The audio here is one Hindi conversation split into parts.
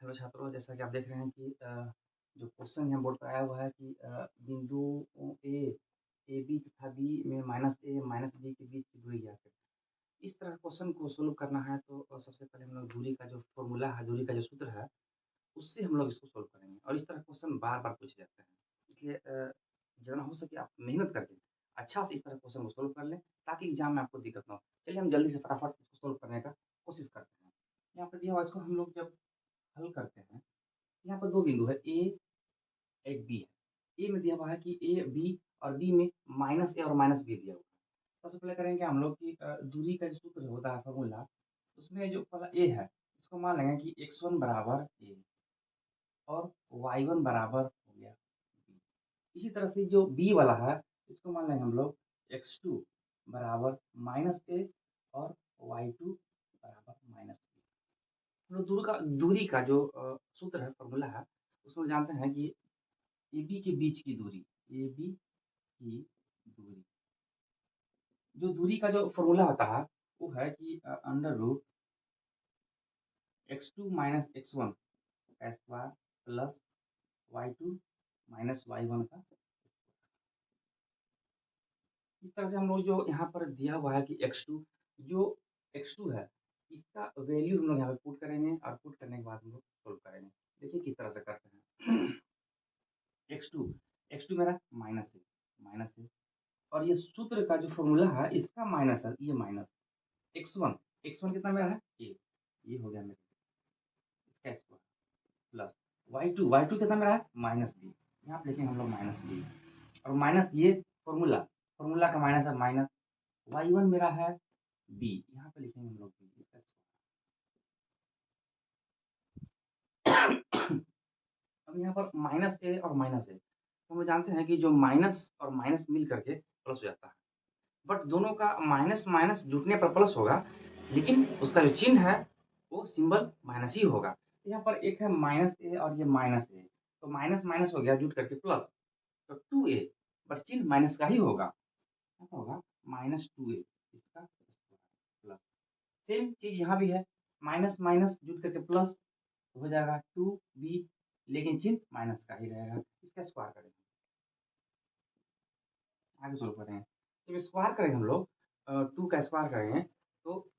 हेलो छात्रों, जैसा कि आप देख रहे हैं कि जो क्वेश्चन यहाँ बोर्ड पे आया हुआ है कि बिंदु ए बी तथा बी में -a माइनस बी के बीच की दूरी ज्ञात करें। इस तरह क्वेश्चन को सोल्व करना है तो सबसे पहले हम लोग दूरी का जो फ़ॉर्मूला है, दूरी का जो सूत्र है, उससे हम लोग इसको सोल्व करेंगे और इस तरह क्वेश्चन बार-बार पूछे जाते हैं। इसलिए जितना हो सके आप मेहनत करके अच्छा से इस तरह क्वेश्चन को सोल्व कर लें, ताकि एग्ज़ाम में आपको दिक्कत ना हो। चलिए हम जल्दी से फटाफट इसको सोल्व करने का कोशिश करते हैं। यहाँ पे दिया हुआ है, इसको हम लोग जब हल करते हैं, यहाँ पर 2 बिंदु है ए, एक बी है। ए में दिया हुआ है कि ए, बी और बी में -a और -b दिया हुआ है। सबसे पहले करेंगे हम लोग कि दूरी का जो सूत्र होता है फ़ॉर्मूला, उसमें जो पहला ए है, इसको मान लेंगे कि x1 बराबर a और y1 बराबर हो गया b। इसी तरह से जो b वाला है, इसको मान लेंगे हम लोग x2 बराबर -a और y2 बराबर -b। हम लोग दूरी का जो सूत्र है, फ़ॉर्मूला है, उसमें जानते हैं कि AB के बीच की दूरी, AB की दूरी, जो दूरी का जो फ़ॉर्मूला होता है, वो है कि under root x2 minus x1 का square plus y2 minus y1 का। इस तरह से हम लोग जो यहाँ पर दिया हुआ है कि x2, जो x2 है, इसका वैल्यू हम लोग यहाँ पे पुट करेंगे और पुट करने के बाद हम लोग सोल्व करेंगे। देखिए किस तरह से करते हैं। x2, x2 मेरा माइनस है और ये सूत्र का जो फ़ॉर्मूला है, इसका माइनस है, ये माइनस x1, x1 कितना मेरा है? a, ये हो गया मेरा इसका स्क्वायर प्लस y2, y2 कितना मेरा है? -b, यहाँ पे लिखेंगे हम लोग -b और माइनस ये फ़ॉर्मूला का माइनस है माइनस y1 मेरा है b, यहाँ पे लिखेंगे हम लोग b इसका स्क्वायर। अब यहाँ पर -a और -a, तो हम लोग जानते हैं कि जो माइनस और माइनस मिल करके प्लस हो जाता है। बट दोनों का माइनस जुटने पर प्लस होगा, लेकिन उसका जो चिन्ह है, वो सिंबल माइनस ही होगा। यहाँ पर एक है -a और ये -a, तो माइनस हो गया जुट करके प्लस, तो 2a, बट चिन्ह माइनस का ही होगा। क्या होगा? -2a इसका प्लस। सेम चीज़ यहाँ भी है, माइनस जुट करके प्लस हो जाएगा 2b, लेकिन चिन्ह माइनस का ही रहेगा। इसका स्क्वायर करेंगे, आगे सोल्व करेंगे। जब स्क्वायर करेंगे हम लोग 2 का स्क्वायर करेंगे तो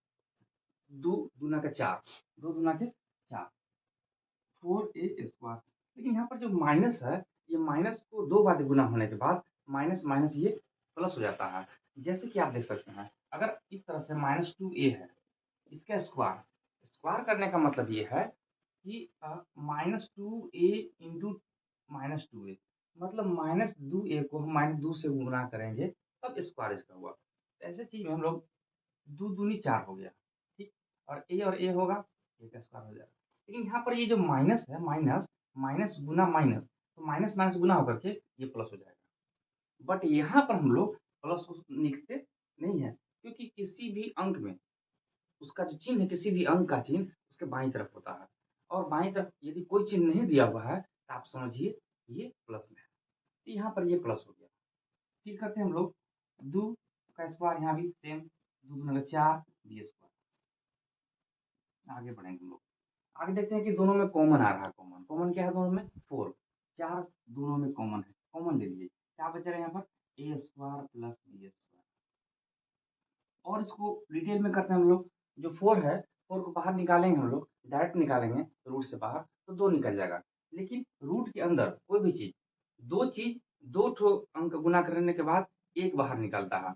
2 दूना का 4, 2 दूना के 4, 4a स्क्वायर। लेकिन यहाँ पर जो माइनस है, ये माइनस को 2 बार गुना होने के बाद माइनस ये प्लस हो जाता है। जैसे कि आप देख सकते हैं, अगर इस तरह से -2a है, इसका स्क्वायर, स्क्वायर करने का मतलब ये है कि -2a इंटू -2a, मतलब -2a को हम -2 से गुणा करेंगे, तब स्क्वायर इसका हुआ। ऐसे चीज़ में हम लोग 2 दूनी 4 हो गया, ठीक? और a होगा, a का स्क्वायर हो जाएगा। लेकिन यहाँ पर ये जो माइनस है, माइनस गुना माइनस, तो माइनस गुना होकर के ये प्लस हो जाएगा। बट यहाँ पर हम लोग प्लस लिखते नहीं है, क्योंकि किसी भी अंक में उसका जो चिन्ह है, किसी भी अंक का चिन्ह उसके बाईं तरफ होता है और बाईं तरफ यदि कोई चिन्ह नहीं दिया हुआ है, तो आप समझिए ये प्लस में है। तो यहाँ पर ये प्लस हो गया। फिर करते हैं हम लोग 2 का स्क्वायर, यहाँ भी सेम, 2 दूना 4 b स्क्वायर। आगे बढ़ेंगे हम लोग, आगे देखते हैं कि दोनों में कॉमन आ रहा है। कॉमन क्या है दोनों में? 4, 4 दोनों में कॉमन है, कॉमन ले लीजिए। क्या बच रहा है यहाँ पर? a square plus b square. और इसको डिटेल में करते हैं हम लोग। जो 4 है, 4 को बाहर निकालेंगे हम लोग, डायरेक्ट निकालेंगे रूट से बाहर, तो 2 निकल जाएगा। लेकिन रूट के अंदर कोई भी चीज़, 2 ठो अंक गुना करने के बाद 1 बाहर निकलता है।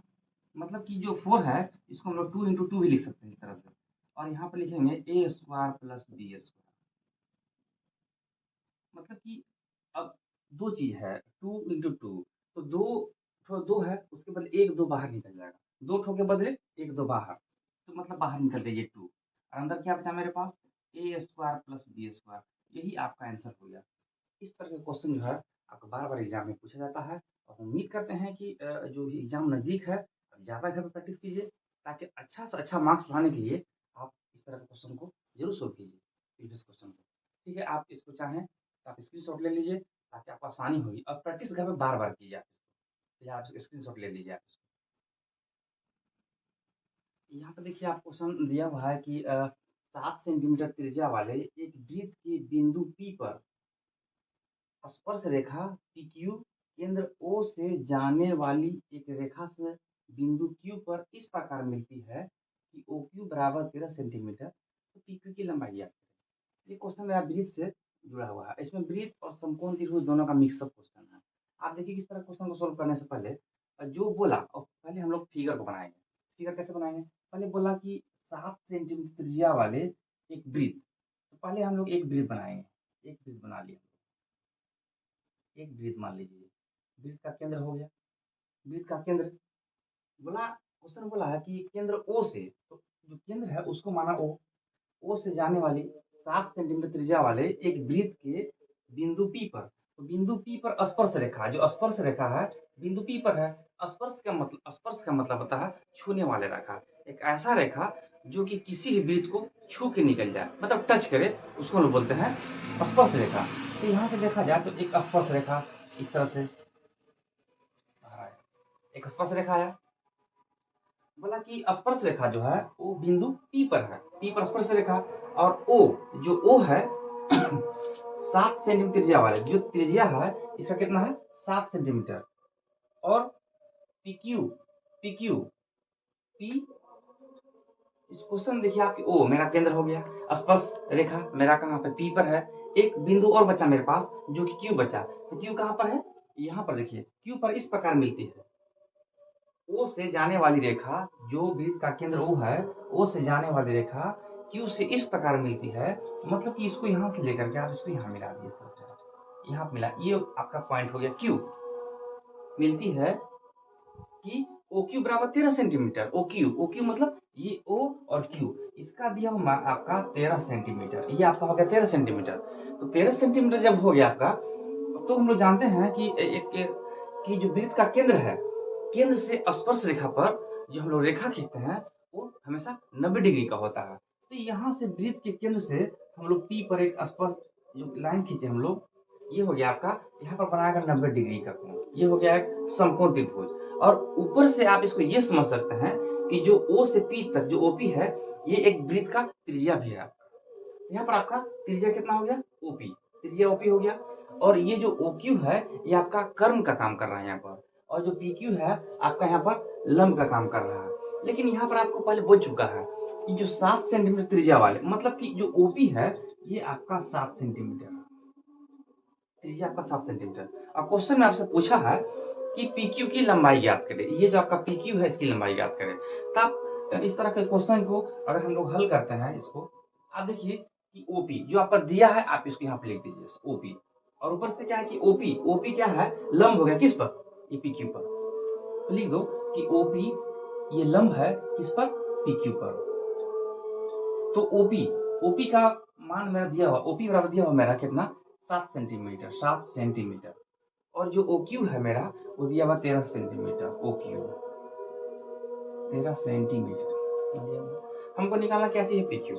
मतलब कि जो 4 है, इसको हम लोग 2 इंटू 2 भी लिख सकते हैं इस तरह से, और यहाँ पे लिखेंगे a square plus b square. मतलब कि अब 2 चीज़ है, 2 इंटू 2, तो 2 है, उसके बदले 1 2 बाहर निकल जाएगा। 2 ठो के बदले 1 2 बाहर, तो मतलब बाहर निकल गया ये 2, और अंदर क्या बचा मेरे पास? a square plus b square. यही आपका आंसर हो गया। इस तरह के क्वेश्चन जो है आपको बार-बार एग्जाम में पूछा जाता है, और उम्मीद करते हैं कि जो एग्जाम नज़दीक है, ज़्यादा घर पे प्रैक्टिस कीजिए, ताकि अच्छा से अच्छा मार्क्स लाने के लिए आप इस तरह के क्वेश्चन को ज़रूर सोल्व कीजिए, प्रीवियस क्वेश्चन को। ठीक है, आप इसको चाहें तो आप स्क्रीनशॉट ले लीजिए, ताकि आपको आसानी होगी, और प्रैक्टिस घर में बार-बार कीजिए आप इसको। तो आप स्क्रीनशॉट ले लीजिए आप इसको। यहाँ पे देखिए, आप क्वेश्चन दिया हुआ है कि 7 सेंटीमीटर त्रिज्या वाले एक वृत्त के बिंदु P पर स्पर्श रेखा PQ केंद्र O से जाने वाली एक रेखा से बिंदु Q पर इस प्रकार मिलती है कि OQ बराबर 13 सेंटीमीटर, तो PQ की लंबाई ज्ञात करें। ये क्वेश्चन मेरा वृत्त से जुड़ा हुआ है। इसमें वृत्त और समकोण त्रिभुज दोनों का मिक्सअप क्वेश्चन है। आप देखिए किस तरह क्वेश्चन को सोल्व करने से पहले जो बोला और पहले हम लोग फिगर को बनाएंगे। फिगर कैसे बनाएंगे? पहले बोला कि 7 सेंटीमीटर त्रिज्या वाले एक वृत्त, तो पहले हम लोग एक वृत्त बनाएंगे। एक वृत्त बना लिया, एक वृत्त मान लीजिए, वृत्त का केंद्र हो गया। वृत्त का केंद्र बोला, क्वेश्चन बोला है कि केंद्र ओ से, तो जो केंद्र है उसको माना ओ से जाने वाली 7 सेंटीमीटर त्रिज्या वाले एक वृत्त के बिंदु P पर, तो बिंदु P पर स्पर्श रेखा, जो स्पर्श रेखा है बिंदु P पर है। स्पर्श का मतलब होता है छूने वाले रेखा, एक ऐसा रेखा जो कि किसी भी वृत्त को छू के निकल जाए, मतलब टच करे, उसको हम लोग बोलते हैं स्पर्श रेखा। तो यहाँ से देखा जाए तो एक स्पर्श रेखा इस तरह से एक स्पर्श रेखा आया। बोला कि स्पर्श रेखा जो है वो बिंदु P पर है, P पर स्पर्श रेखा, और O जो O है 7 सेंटीमीटर त्रिज्या वाले, जो त्रिज्या है इसका कितना है 7 सेंटीमीटर, और PQ PQ P, इस क्वेश्चन देखिए आपकी O मेरा केंद्र हो गया, स्पर्श रेखा मेरा कहाँ पे P पर है, एक बिंदु और बचा मेरे पास जो कि Q बचा, तो Q कहाँ पर है, यहाँ पर देखिए Q पर इस प्रकार मिलती है। O से जाने वाली रेखा, जो वृत्त का केंद्र O है, O से जाने वाली रेखा Q से इस प्रकार मिलती है, मतलब कि इसको यहाँ से लेकर के आप इसको यहाँ मिला दिए, यहाँ मिला, ये आपका पॉइंट हो गया Q। मिलती है कि OQ बराबर 13 सेंटीमीटर, OQ मतलब ये O और Q, इसका दिया हुआ आपका 13 सेंटीमीटर, ये आपका हो गया 13 सेंटीमीटर। तो 13 सेंटीमीटर जब हो गया आपका, तो हम लोग जानते हैं कि जो वृत्त का केंद्र है, केंद्र से स्पर्श रेखा पर जो हम लोग रेखा खींचते हैं वो हमेशा 90 डिग्री का होता है। तो यहाँ से वृत्त के केंद्र से हम लोग P पर एक स्पर्श जो लाइन खींचे हम लोग, ये हो गया आपका, यहाँ पर बनाएगा 90 डिग्री का कोण, ये हो गया एक समकोण त्रिभुज। और ऊपर से आप इसको ये समझ सकते हैं कि जो O से P तक जो OP है, ये एक वृत्त का त्रिज्या भी है। यहाँ पर आपका त्रिज्या कितना हो गया, OP, त्रिज्या OP हो गया। और ये जो OQ है ये आपका कर्म का काम कर रहा है यहाँ पर, और जो PQ है आपका यहाँ पर लंब का काम कर रहा है। लेकिन यहाँ पर आपको पहले बोल चुका है कि जो 7 सेंटीमीटर त्रिज्या वाले, मतलब कि जो OP है ये आपका 7 सेंटीमीटर है, त्रिज्या आपका 7 सेंटीमीटर। और क्वेश्चन में आपसे पूछा है कि PQ की लंबाई ज्ञात करें, ये जो आपका PQ है इसकी लंबाई ज्ञात करें। तो आप इस तरह के क्वेश्चन को अगर हम लोग हल करते हैं, इसको आप देखिए कि OP जो आपका दिया है आप इसको यहाँ पे लिख दीजिए OP, और ऊपर से क्या है कि OP क्या है, लंब हो गया किस पर, ये PQ पर, तो लिख दो कि OP ये लंब है किस पर, PQ पर। तो OP का मान मेरा दिया हुआ, OP बराबर दिया हुआ मेरा कितना 7 सेंटीमीटर, 7 सेंटीमीटर, और जो OQ है मेरा वो दिया हुआ 13 सेंटीमीटर, OQ 13 सेंटीमीटर। हमको निकालना क्या चाहिए, PQ।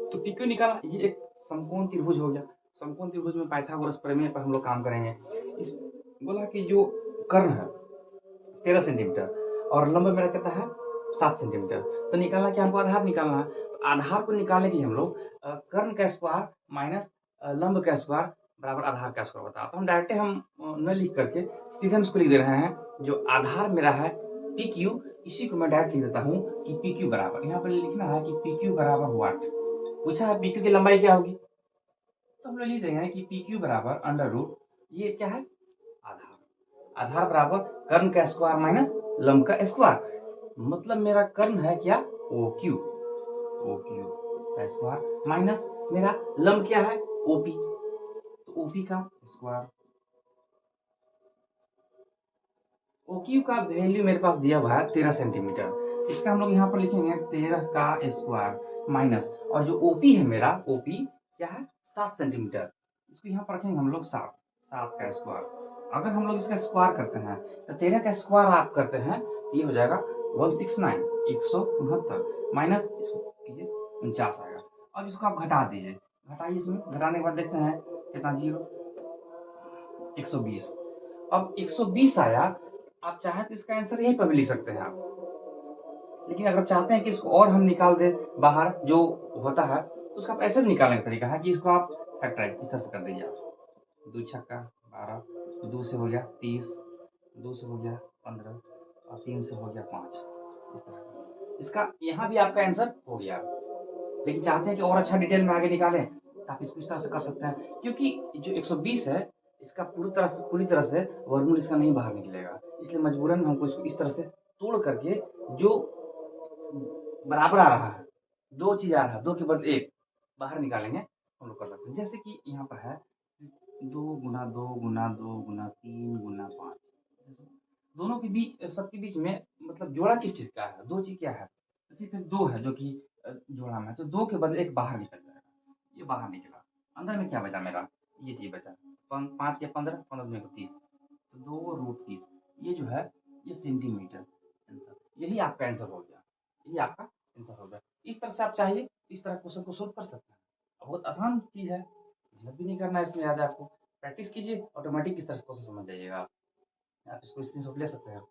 तो PQ निकाला, ये एक समकोण त्रिभुज हो गया। समकोण त्रिभुज में पाइथागोरस प्रमेय पर हम लोग काम करेंगे। इस बोला कि जो कर्ण है 13 सेंटीमीटर और लंब मेरा कितना है 7 सेंटीमीटर, तो निकालना क्या, हमको आधार निकालना है। तो आधार को निकालने के लिए हम लोग कर्ण का स्क्वायर माइनस लंब का स्क्वायर बराबर आधार का स्क्वायर होता है। तो हम डायरेक्ट हम न लिख करके सीधे हम इसको लिख दे रहे हैं, जो आधार मेरा है PQ, इसी को मैं डायरेक्ट लिख देता हूँ कि PQ बराबर, यहाँ पर लिखना है कि PQ बराबर व्हाट, पूछा है PQ की लंबाई क्या होगी, तो हम लोग लिख रहे हैं कि PQ बराबर अंडर रूट, ये क्या है आधार, आधार बराबर कर्ण का स्क्वायर माइनस लंब का स्क्वायर, मतलब मेरा कर्ण है क्या OQ का स्क्वायर माइनस मेरा लंब क्या है OP, तो OP का स्क्वायर। OQ का वैल्यू मेरे पास दिया हुआ है 13 सेंटीमीटर, इसका हम लोग यहाँ पर लिखेंगे 13 का स्क्वायर माइनस, और जो OP है मेरा OP क्या है 7 सेंटीमीटर, इसको यहाँ पर रखेंगे हम लोग 7 का स्क्वायर। अगर हम लोग इसका स्क्वायर करते हैं तो 13 का स्क्वायर आप करते हैं तो ये हो जाएगा 169 169 माइनस इसको कीजिए 49 आएगा। अब इसको आप घटा दीजिए, घटाइए, इसमें घटाने के बाद देखते हैं कितना, 120। अब 120 आया, आप चाहे तो इसका आंसर यहीं पर भी लिख सकते हैं आप, लेकिन अगर आप चाहते हैं कि इसको और हम निकाल दें बाहर जो होता है, तो उसका आप ऐसे भी निकालने का तरीका है कि इसको आप फैक्टराइज़ इस तरह से कर दीजिए आप। 2 छक्का 12, 2 से हो गया 30, 2 से हो गया 15 और 3 से हो गया 5 इस तरह। इसका यहाँ भी आपका आंसर हो गया। लेकिन चाहते हैं कि और अच्छा डिटेल में आगे निकालें, तो आप इसको इस तरह से कर सकते हैं। क्योंकि जो 120 है, इसका पूरी तरह से वर्गमूल इसका नहीं बाहर निकलेगा। इसलिए मजबूरन हमको इसको इस तरह से तोड़ करके जो बराबर आ रहा है, 2 चीज़ आ रहा है, 2 के बदले 1 बाहर निकालेंगे, हम लोग कर सकते हैं। जैसे कि यहाँ पर है 2 गुना 2 गुना 2 गुना 3 गुना 5 दोनों के बीच सबके बीच में मतलब जोड़ा किस चीज़ का है? 2 चीज़ क्या है? जैसे फिर 2 है जो कि जोड़ा में है, तो 2 के बदले 1 बाहर निकल जाएगा। ये बाहर निकला। अंदर में क्या बचा मेरा? ये चीज़ बचा। 5 या 15, 15 दूनी तो 30, तो 2√30 ये जो है, ये सेंटीमीटर आंसर। यही आपका आंसर हो गया। यही आपका आंसर हो गया। इस तरह से आप चाहिए, इस तरह क्वेश्चन को सॉल्व कर सकते हैं। बहुत आसान चीज़ है, मेहनत भी नहीं करना है इसमें ज़्यादा आपको। प्रैक्टिस कीजिए, ऑटोमेटिक इस तरह से क्वेश्चन समझ जाइएगा आप। आप इसको स्क्रीनशॉट ले सकते हैं।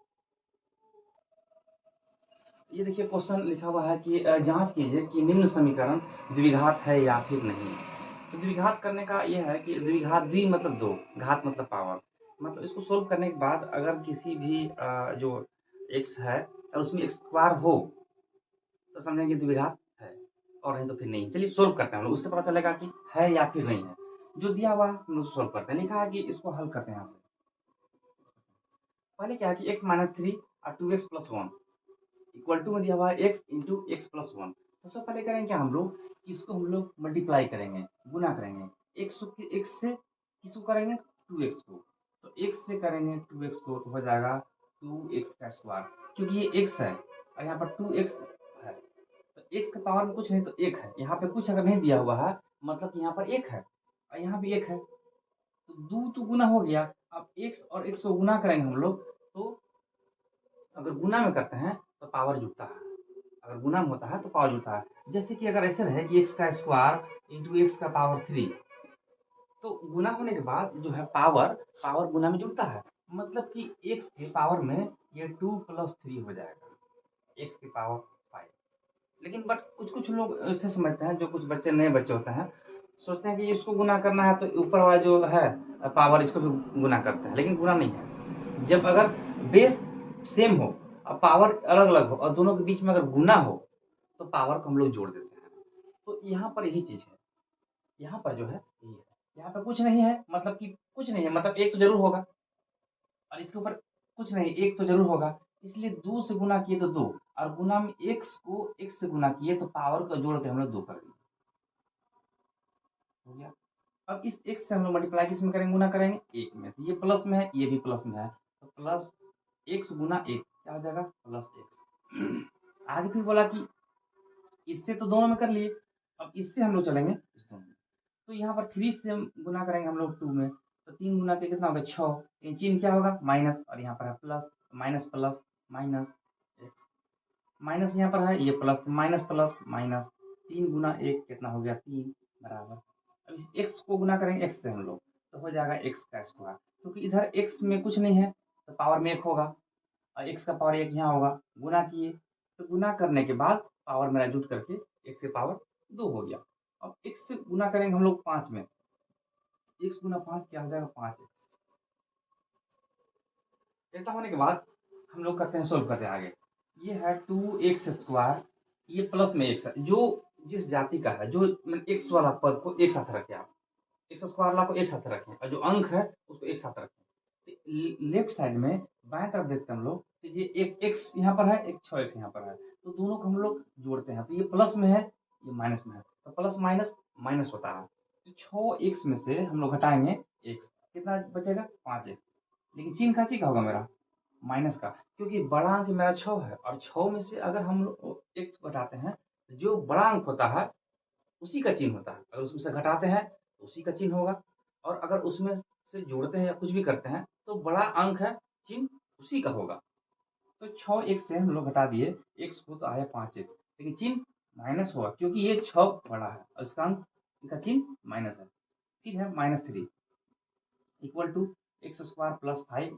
ये देखिए क्वेश्चन लिखा हुआ है कि जाँच कीजिए कि निम्न समीकरण द्विघात है या फिर नहीं। तो द्विघात करने का ये है कि द्विघात द्वि मतलब 2, घात मतलब पावर। मतलब इसको सोल्व करने के बाद अगर किसी भी जो x है और उसमें x स्क्वायर हो, तो समझेंगे द्विघात है और नहीं तो फिर नहीं। चलिए सोल्व करते हैं हम लोग, उससे पता चलेगा कि है या फिर नहीं है। जो दिया हुआ है हम लोग सोल्व करते हैं। लिखा है कि इसको हल करते हैं यहाँ से। पहले क्या है कि x माइनस 3 और 2x प्लस 1 इक्वल टू में दिया हुआ है x इंटू एक्स प्लस 1। सबसे पहले करेंगे क्या हम लोग, इसको हम लोग मल्टीप्लाई करेंगे, गुना करेंगे। x से किसको करेंगे, 2x को। तो x से करेंगे 2x को तो हो जाएगा 2x का स्क्वायर, क्योंकि ये x है और यहाँ पर 2x है। तो x के पावर में कुछ नहीं तो 1 है। यहाँ पे कुछ अगर नहीं दिया हुआ है, मतलब कि यहाँ पर 1 है और यहाँ भी 1 है, तो 2 तो गुना हो गया। अब x और x को गुना करेंगे हम लोग, तो अगर गुना में करते हैं तो पावर जुड़ता है। अगर गुना में होता है तो पावर जुड़ता है। जैसे कि अगर ऐसे रहे कि x का स्क्वायर इंटू एक्स का पावर 3, तो गुना होने के बाद जो है पावर गुना में जुड़ता है। मतलब कि x के पावर में ये 2 प्लस 3 हो जाएगा, x की पावर 5। लेकिन बट कुछ लोग ऐसे समझते हैं, जो कुछ बच्चे नए बच्चे होते हैं, सोचते हैं कि इसको गुना करना है तो ऊपर वाला जो है पावर इसको भी गुना करते हैं, लेकिन गुना नहीं है। जब अगर बेस सेम हो और पावर अलग अलग हो और दोनों के बीच में अगर गुना हो, तो पावर को हम लोग जोड़ देते हैं। तो यहाँ पर यही चीज़ है। यहाँ पर जो है यही है। यहाँ पे कुछ नहीं है, मतलब कि कुछ नहीं है, मतलब एक तो जरूर होगा और इसके ऊपर कुछ नहीं, एक तो जरूर होगा। इसलिए 2 से गुना किए तो 2 और गुना में x को x से गुना किए तो पावर को जोड़ के हम लोग 2 कर दिए। हो गया। अब इस x से हम लोग मल्टीप्लाई किस में करेंगे, गुना करेंगे 1 में। तो ये प्लस में है, ये भी प्लस में है, तो प्लस x गुना 1 क्या हो जाएगा, प्लस x। आगे फिर बोला कि इससे तो दोनों में कर लिए, अब इससे हम लोग चलेंगे इस दोनों में। तो यहाँ पर 3 से हम गुना करेंगे हम लोग 2 में, तो 3 गुना के कितना होगा 6। ये चिन्ह क्या होगा, माइनस, और यहाँ पर है plus, minus plus minus x. Minus यहाँ पर है, ये प्लस, माइनस प्लस माइनस। 3 गुना 1 कितना हो गया 3 बराबर। अब इस x को गुना करेंगे x से हम लोग, तो हो जाएगा x का स्क्वायर। क्योंकि इधर x में कुछ नहीं है तो पावर में 1 होगा और x का पावर 1 यहाँ होगा। गुना किए तो गुना करने के बाद पावर मेरा जुट करके x की पावर 2 हो गया। अब x से गुना करेंगे हम लोग 5 में, x गुना 5 क्या हो जाएगा 5x। ऐसा होने के बाद हम लोग करते हैं, सोल्व करते हैं आगे। ये है 2x स्क्वायर, ये प्लस में x है, जो जिस जाति का है, जो x वाला पद को एक साथ रखें आप, एक्स स्क्वायर वाला को एक साथ रखें और जो अंक है उसको एक साथ रखें। तो लेफ्ट साइड में बाएं तरफ देखते हैं हम लोग, तो ये एक x यहाँ पर है, एक 6x यहाँ पर है, तो दोनों को हम लोग जोड़ते हैं। तो ये प्लस में है, ये माइनस में है, तो प्लस माइनस माइनस होता है। तो 6x में से हम लोग घटाएंगे x, कितना बचेगा 5x। लेकिन चिन्ह का ची का होगा मेरा, माइनस का, क्योंकि बड़ा अंक मेरा 6 है और 6 में से अगर हम लोग x घटाते हैं, जो बड़ा अंक होता है उसी का चिन्ह होता है। अगर उसमें से घटाते हैं तो उसी का चिन्ह होगा, और अगर उसमें से जोड़ते हैं या कुछ भी करते हैं तो बड़ा अंक है, चिन्ह उसी का होगा। तो 6x से हम लोग घटा दिए x को, तो आया 5x, लेकिन चिन्ह माइनस होगा क्योंकि ये 6 बड़ा है और इसका अंक का चिन्ह माइनस है। फिर है -3 equal to x square plus 5x।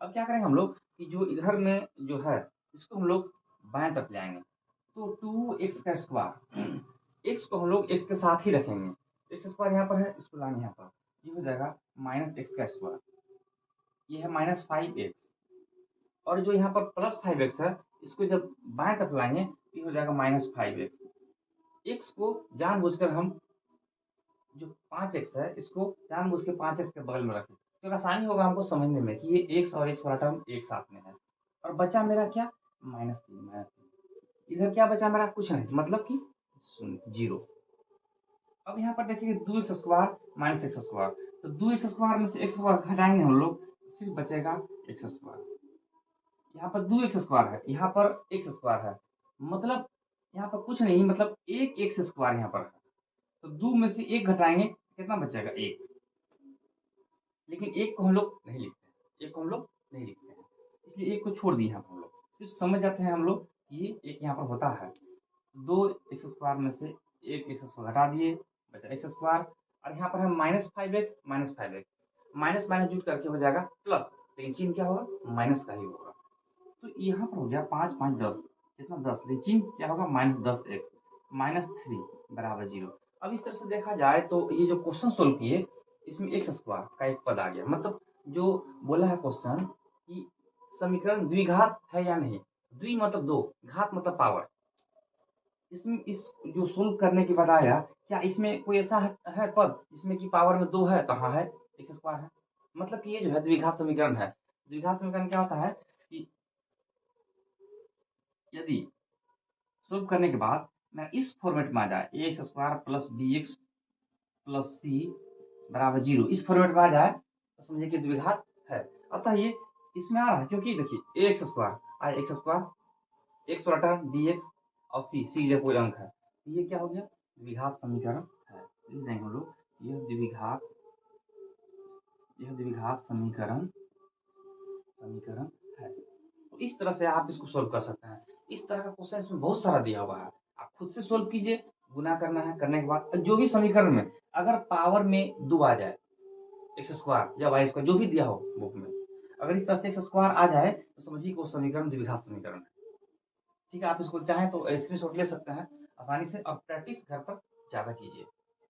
अब क्या करेंगे हम लोग कि जो इधर में जो है इसको हम लोग बाएं तरफ ले आएंगे, तो 2x का स्क्वायर, x को हम लोग x के साथ ही रखेंगे, x स्क्वायर यहाँ पर है, इसको लाएंगे यहाँ पर, ये हो जाएगा माइनस एक्स का स्क्वायर, ये है माइनस 5x, और जो यहाँ पर प्लस 5x है, इसको जब बाएं तरफ लाएंगे, ये हो जाएगा माइनस 5x। x को जानबूझकर हम जो 5x है, इसको जानबूझ के 5x के बगल में रखें, क्योंकि आसानी होगा हमको समझने में कि ये x और x वाला टर्म एक साथ में है। और बचा मेरा क्या, -3। इधर क्या बचा मेरा, कुछ नहीं, मतलब कि 0। अब यहाँ पर देखिए 2x square minus x square, तो 2x स्क्वायर में से एक्स स्क्वायर घटाएंगे हम लोग, सिर्फ बचेगा एक्स स्क्वायर। यहाँ पर 2x स्क्वायर है, यहाँ पर एक्स स्क्वायर है, मतलब यहाँ पर कुछ नहीं, मतलब एक एक्स स्क्वायर यहाँ पर है, तो 2 में से 1 घटाएंगे, कितना बचेगा, 1। लेकिन एक को हम लोग नहीं लिखते हैं, एक को हम लोग नहीं लिखते हैं, इसलिए एक को छोड़ दिए यहाँ पर हम लोग, सिर्फ समझ जाते हैं हम लोग कि ये एक यहाँ पर होता है। 2x स्क्वायर में से एक एक्स स्क्वायर हटा दिए, बचा एक्स स्क्वायर, और यहाँ पर है -5x माइनस माइनस जुट करके हो जाएगा प्लस, लेकिन चिन्ह क्या होगा, माइनस का ही होगा। तो यहाँ पर हो गया 5 5 10, कितना 10, लेकिन चिन्ह क्या होगा, -10x -3 बराबर 0। अब इस तरह से देखा जाए तो ये जो क्वेश्चन सोल्व किए, इसमें एक्स स्क्वायर का एक पद आ गया, मतलब जो बोला है क्वेश्चन कि समीकरण द्विघात है या नहीं, द्वि मतलब दो, घात मतलब पावर। इसमें इस जो सोल्व करने के बाद आया, क्या इसमें कोई ऐसा है पद जिसमें कि पावर में 2 है, कहाँ है, एक्स स्क्वायर है, मतलब कि ये जो है द्विघात समीकरण है। द्विघात समीकरण क्या होता है कि यदि सोल्व करने के बाद मैं इस फॉर्मेट में आ जाए, A X square plus B X plus C बराबर 0, इस फॉर्मेट में आ जाए तो समझिए कि द्विघात है। अतः ये इसमें आ रहा है, क्योंकि देखिए ए एक्स स्क्वायर आए, एक्स स्क्वायर एक्स वाला टर्म बी एक्स और सी जब कोई अंक है, तो ये क्या हो गया, द्विघात समीकरण है। लिख देंगे हम लोग, यह द्विघात समीकरण समीकरण है। तो इस तरह से आप इसको सोल्व कर सकते हैं। इस तरह का क्वेश्चन इसमें बहुत सारा दिया हुआ है, आप खुद से सोल्व कीजिए, गुना करना है, करने के बाद जो भी समीकरण में अगर पावर में 2 आ जाए, एक्स स्क्वायर या वाई स्क्वायर जो भी दिया हो बुक में, अगर इस तरह से एक्स स्क्वायर आ जाए तो समझिए कि वो समीकरण द्विघात समीकरण है। ठीक है, आप इसको चाहें तो स्क्रीनशॉट ले सकते हैं आसानी से, और प्रैक्टिस घर पर ज़्यादा कीजिए।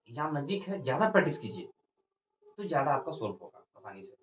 एग्जाम नज़दीक है, ज़्यादा प्रैक्टिस कीजिए, तो ज़्यादा आपका सोल्व होगा आसानी से।